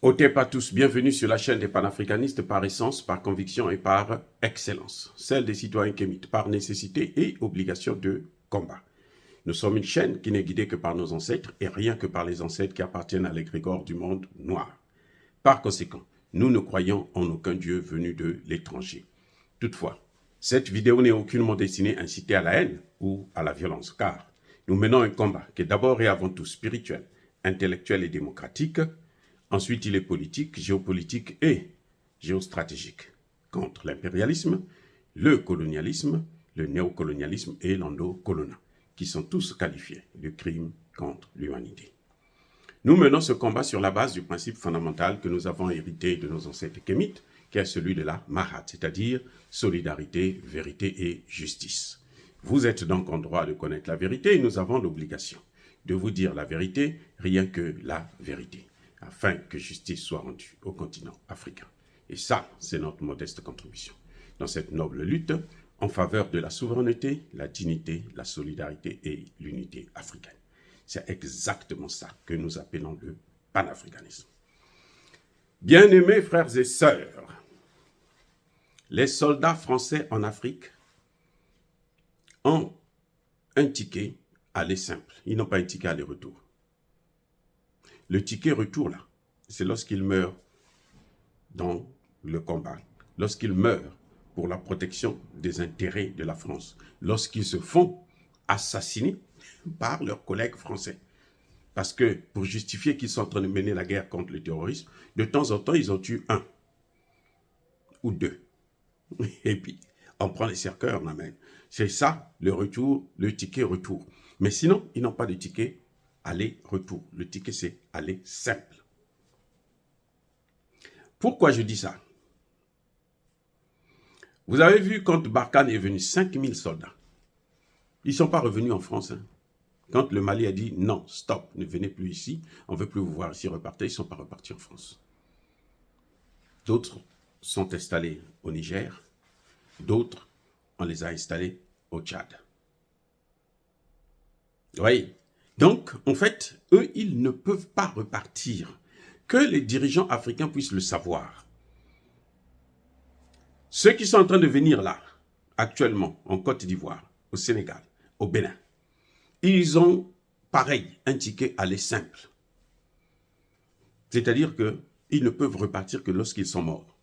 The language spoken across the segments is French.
Ôtez pas tous, bienvenue sur la chaîne des panafricanistes par essence, par conviction et par excellence. Celle des citoyens kémites, par nécessité et obligation de combat. Nous sommes une chaîne qui n'est guidée que par nos ancêtres et rien que par les ancêtres qui appartiennent à l'égrégore du monde noir. Par conséquent, nous ne croyons en aucun dieu venu de l'étranger. Toutefois, cette vidéo n'est aucunement destinée à inciter à la haine ou à la violence, car nous menons un combat qui est d'abord et avant tout spirituel, intellectuel et démocratique. Ensuite, il est politique, géopolitique et géostratégique contre l'impérialisme, le colonialisme, le néocolonialisme et l'endocolonat, qui sont tous qualifiés de crimes contre l'humanité. Nous menons ce combat sur la base du principe fondamental que nous avons hérité de nos ancêtres kémites, qui est celui de la Mahat, c'est-à-dire solidarité, vérité et justice. Vous êtes donc en droit de connaître la vérité et nous avons l'obligation de vous dire la vérité, rien que la vérité, afin que justice soit rendue au continent africain. Et ça, c'est notre modeste contribution dans cette noble lutte en faveur de la souveraineté, la dignité, la solidarité et l'unité africaine. C'est exactement ça que nous appelons le panafricanisme. Bien-aimés frères et sœurs, les soldats français en Afrique ont un ticket aller simple. Ils n'ont pas un ticket aller-retour. Le ticket retour, là, c'est lorsqu'ils meurent dans le combat, lorsqu'ils meurent pour la protection des intérêts de la France, lorsqu'ils se font assassiner par leurs collègues français. Parce que pour justifier qu'ils sont en train de mener la guerre contre le terrorisme, de temps en temps, ils en tuent un ou deux. Et puis, on prend les cercueils, on amène. C'est ça, le retour, le ticket retour. Mais sinon, ils n'ont pas de ticket aller-retour. Le ticket, c'est aller simple. Pourquoi je dis ça? Vous avez vu quand Barkhane est venu, 5000 soldats. Ils ne sont pas revenus en France. Quand le Mali a dit non, stop, ne venez plus ici, on ne veut plus vous voir ici, repartez, ils ne sont pas repartis en France. D'autres sont installés au Niger, d'autres, on les a installés au Tchad. Oui. Donc, en fait, eux, ils ne peuvent pas repartir. Que les dirigeants africains puissent le savoir. Ceux qui sont en train de venir là, actuellement, en Côte d'Ivoire, au Sénégal, au Bénin, ils ont, pareil, un ticket aller simple. C'est-à-dire qu'ils ne peuvent repartir que lorsqu'ils sont morts.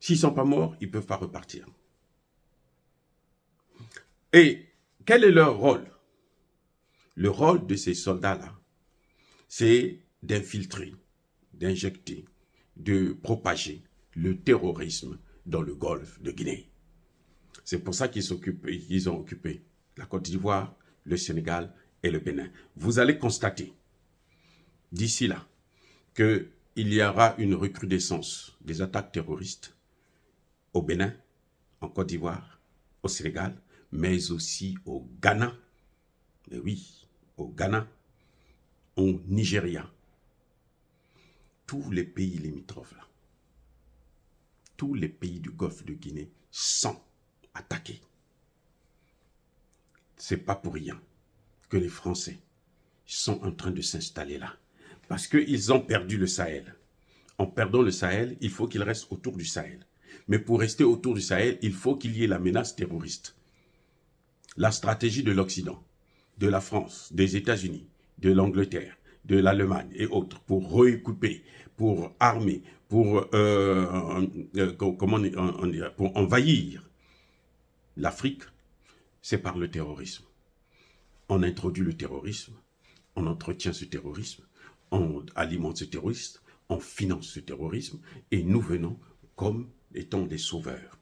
S'ils ne sont pas morts, ils ne peuvent pas repartir. Et quel est leur rôle? Le rôle de ces soldats-là, c'est d'infiltrer, d'injecter, de propager le terrorisme dans le golfe de Guinée. C'est pour ça qu'ils ont occupé la Côte d'Ivoire, le Sénégal et le Bénin. Vous allez constater, d'ici là, qu'il y aura une recrudescence des attaques terroristes au Bénin, en Côte d'Ivoire, au Sénégal, mais aussi au Ghana. Mais oui, au Ghana, au Nigeria. Tous les pays limitrophes là, tous les pays du golfe de Guinée sont attaqués. Ce n'est pas pour rien que les Français sont en train de s'installer là. Parce qu'ils ont perdu le Sahel. En perdant le Sahel, il faut qu'ils restent autour du Sahel. Mais pour rester autour du Sahel, il faut qu'il y ait la menace terroriste. La stratégie de l'Occident, de la France, des États-Unis, de l'Angleterre, de l'Allemagne et autres, pour recouper, pour armer, pour envahir l'Afrique, c'est par le terrorisme. On introduit le terrorisme, on entretient ce terrorisme, on alimente ce terrorisme, on finance ce terrorisme, et nous venons comme étant des sauveurs.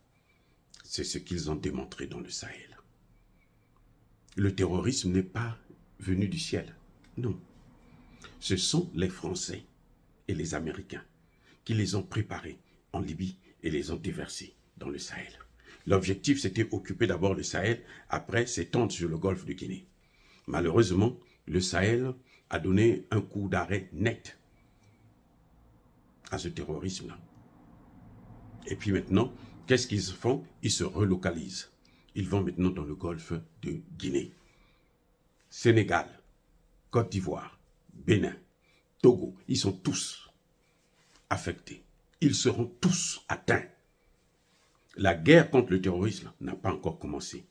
C'est ce qu'ils ont démontré dans le Sahel. Le terrorisme n'est pas venu du ciel, non. Ce sont les Français et les Américains qui les ont préparés en Libye et les ont déversés dans le Sahel. L'objectif, c'était occuper d'abord le Sahel, après s'étendre sur le golfe de Guinée. Malheureusement, le Sahel a donné un coup d'arrêt net à ce terrorisme-là. Et puis maintenant, qu'est-ce qu'ils font? Ils se relocalisent. Ils vont maintenant dans le golfe de Guinée. Sénégal, Côte d'Ivoire, Bénin, Togo, ils sont tous affectés. Ils seront tous atteints. La guerre contre le terrorisme n'a pas encore commencé,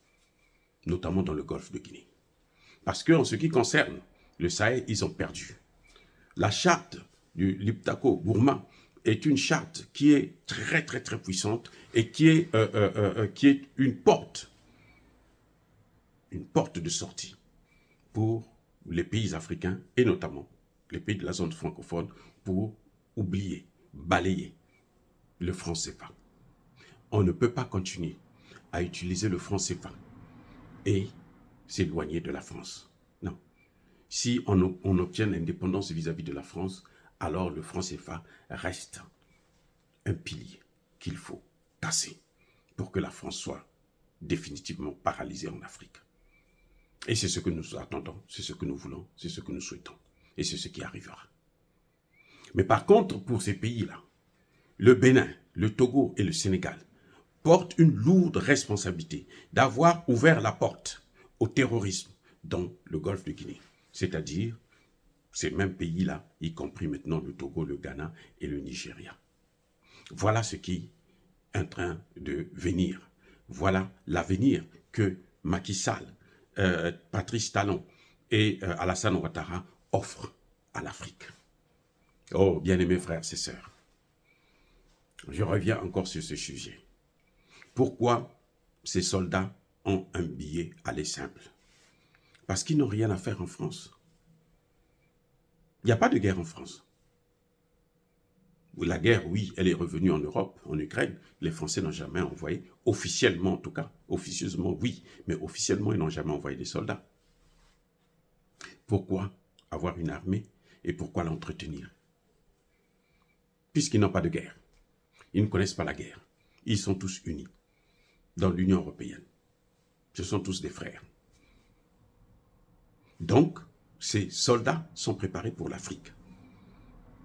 notamment dans le golfe de Guinée. Parce qu'en ce qui concerne le Sahel, ils ont perdu. La charte du Liptako Gourma est une charte qui est très puissante et qui est une porte de sortie pour les pays africains et notamment les pays de la zone francophone pour oublier, balayer le franc CFA. On ne peut pas continuer à utiliser le franc CFA et s'éloigner de la France. Non. Si on obtient l'indépendance vis-à-vis de la France, alors le franc CFA reste un pilier qu'il faut casser pour que la France soit définitivement paralysée en Afrique. Et c'est ce que nous attendons, c'est ce que nous voulons, c'est ce que nous souhaitons. Et c'est ce qui arrivera. Mais par contre, pour ces pays-là, le Bénin, le Togo et le Sénégal portent une lourde responsabilité d'avoir ouvert la porte au terrorisme dans le golfe de Guinée. C'est-à-dire ces mêmes pays-là, y compris maintenant le Togo, le Ghana et le Nigeria. Voilà ce qui est en train de venir. Voilà l'avenir que Macky Sall, Patrice Talon et Alassane Ouattara offrent à l'Afrique. Oh, bien-aimés frères et sœurs, je reviens encore sur ce sujet. Pourquoi ces soldats ont un billet aller simple? Parce qu'ils n'ont rien à faire en France. Il n'y a pas de guerre en France. La guerre, oui, elle est revenue en Europe, en Ukraine. Les Français n'ont jamais envoyé, officiellement en tout cas, officieusement oui, mais officiellement ils n'ont jamais envoyé des soldats. Pourquoi avoir une armée et pourquoi l'entretenir? Puisqu'ils n'ont pas de guerre. Ils ne connaissent pas la guerre. Ils sont tous unis dans l'Union européenne. Ce sont tous des frères. Donc, ces soldats sont préparés pour l'Afrique.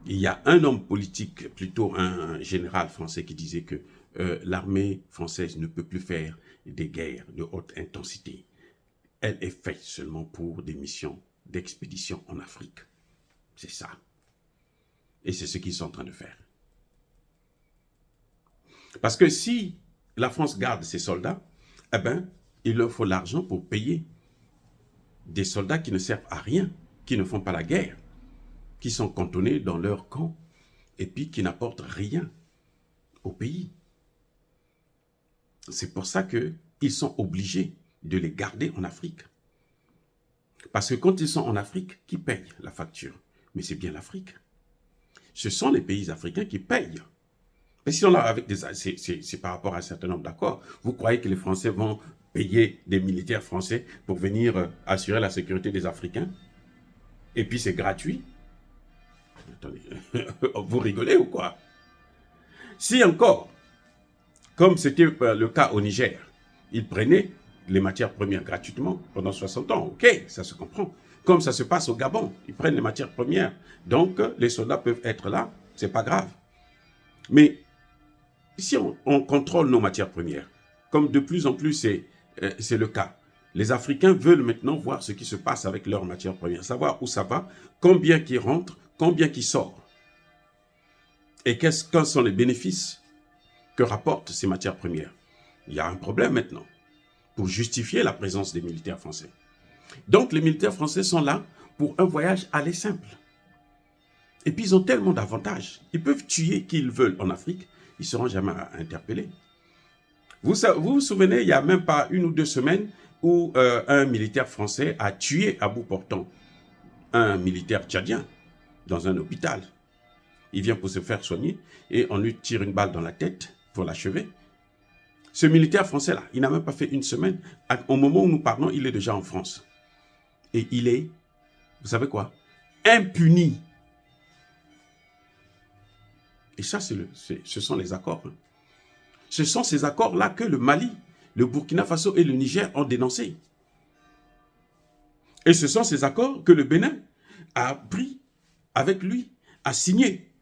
Il y a un homme politique, plutôt un général français, qui disait que l'armée française ne peut plus faire des guerres de haute intensité. Elle est faite seulement pour des missions d'expédition en Afrique. C'est ça. Et c'est ce qu'ils sont en train de faire. Parce que si la France garde ses soldats, eh bien, il leur faut l'argent pour payer des soldats qui ne servent à rien, qui ne font pas la guerre, qui sont cantonnés dans leur camp et puis qui n'apportent rien au pays. C'est pour ça qu'ils sont obligés de les garder en Afrique. Parce que quand ils sont en Afrique, qui paye la facture? Mais c'est bien l'Afrique. Ce sont les pays africains qui payent. Mais si on a avec c'est par rapport à un certain nombre d'accords. Vous croyez que les Français vont payer des militaires français pour venir assurer la sécurité des Africains? Et puis c'est gratuit? Attendez, vous rigolez ou quoi? Si encore, comme c'était le cas au Niger, ils prenaient les matières premières gratuitement pendant 60 ans, ok, ça se comprend. Comme ça se passe au Gabon, ils prennent les matières premières. Donc, les soldats peuvent être là, c'est pas grave. Mais si on contrôle nos matières premières, comme de plus en plus c'est le cas, les Africains veulent maintenant voir ce qui se passe avec leurs matières premières, savoir où ça va, combien qui rentre, combien qui sort. Et quels sont les bénéfices que rapportent ces matières premières? Il y a un problème maintenant pour justifier la présence des militaires français. Donc les militaires français sont là pour un voyage aller simple. Et puis ils ont tellement d'avantages. Ils peuvent tuer qui ils veulent en Afrique, ils ne seront jamais interpellés. Vous vous souvenez, il n'y a même pas 1 ou 2 semaines où un militaire français a tué à bout portant un militaire tchadien dans un hôpital. Il vient pour se faire soigner et on lui tire une balle dans la tête pour l'achever. Ce militaire français-là, il n'a même pas fait 1 semaine. Au moment où nous parlons, il est déjà en France. Et il est, vous savez quoi, impuni. Et ça, ce sont les accords. Hein. Ce sont ces accords-là que le Mali, le Burkina Faso et le Niger ont dénoncés. Et ce sont ces accords que le Bénin a pris avec lui, a signé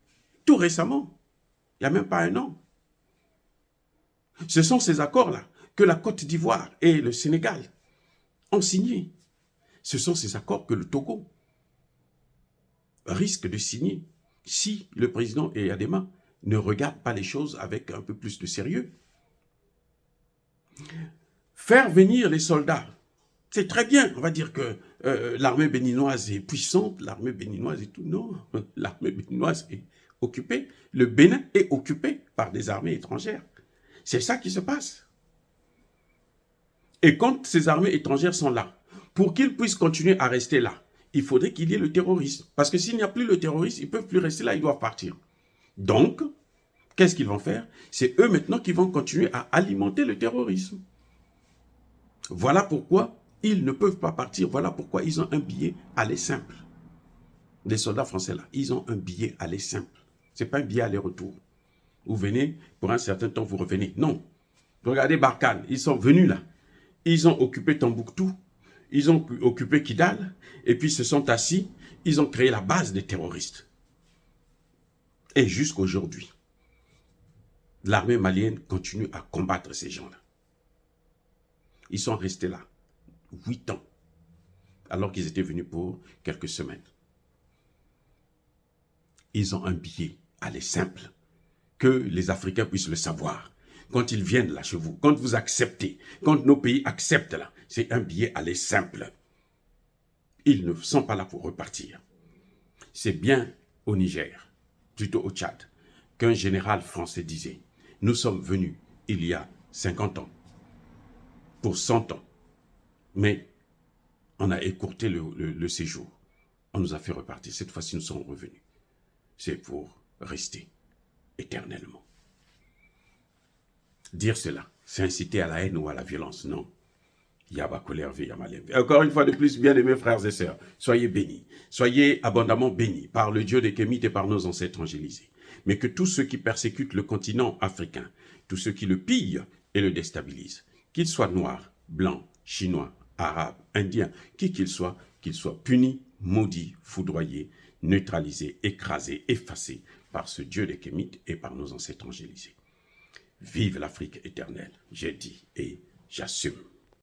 tout récemment. Il n'y a même pas 1 an. Ce sont ces accords-là que la Côte d'Ivoire et le Sénégal ont signés. Ce sont ces accords que le Togo risque de signer. si le président Eyadema ne regarde pas les choses avec un peu plus de sérieux. Faire venir les soldats, c'est très bien. On va dire que l'armée béninoise est puissante, l'armée béninoise est tout. Non, l'armée béninoise est occupée. Le Bénin est occupé par des armées étrangères. C'est ça qui se passe. Et quand ces armées étrangères sont là, pour qu'ils puissent continuer à rester là, il faudrait qu'il y ait le terrorisme. Parce que s'il n'y a plus le terrorisme, ils ne peuvent plus rester là, ils doivent partir. Donc, qu'est-ce qu'ils vont faire? C'est eux maintenant qui vont continuer à alimenter le terrorisme. Voilà pourquoi ils ne peuvent pas partir. Voilà pourquoi ils ont un billet aller simple. Les soldats français là, ils ont un billet aller simple. Ce n'est pas un billet aller-retour. Vous venez, pour un certain temps, vous revenez. Non. Regardez Barkhane, ils sont venus là. Ils ont occupé Tombouctou, ils ont occupé Kidal, et puis se sont assis, ils ont créé la base des terroristes. Et jusqu'à aujourd'hui, l'armée malienne continue à combattre ces gens-là. Ils sont restés là 8 ans, alors qu'ils étaient venus pour quelques semaines. Ils ont un billet aller simple, que les Africains puissent le savoir. Quand ils viennent là chez vous, quand vous acceptez, quand nos pays acceptent là, c'est un billet aller simple. Ils ne sont pas là pour repartir. C'est bien au Niger, plutôt au Tchad, qu'un général français disait, nous sommes venus il y a 50 ans, pour 100 ans, mais on a écourté le séjour. On nous a fait repartir. Cette fois-ci, nous sommes revenus. C'est pour rester éternellement. Dire cela, c'est inciter à la haine ou à la violence. Non. Encore une fois de plus, bien-aimés frères et sœurs, soyez bénis. Soyez abondamment bénis par le Dieu des Kémites et par nos ancêtres angélisés. Mais que tous ceux qui persécutent le continent africain, tous ceux qui le pillent et le déstabilisent, qu'ils soient noirs, blancs, chinois, arabes, indiens, qui qu'ils soient punis, maudits, foudroyés, neutralisés, écrasés, effacés par ce Dieu des Kémites et par nos ancêtres angélisés. Vive l'Afrique éternelle, j'ai dit et j'assume.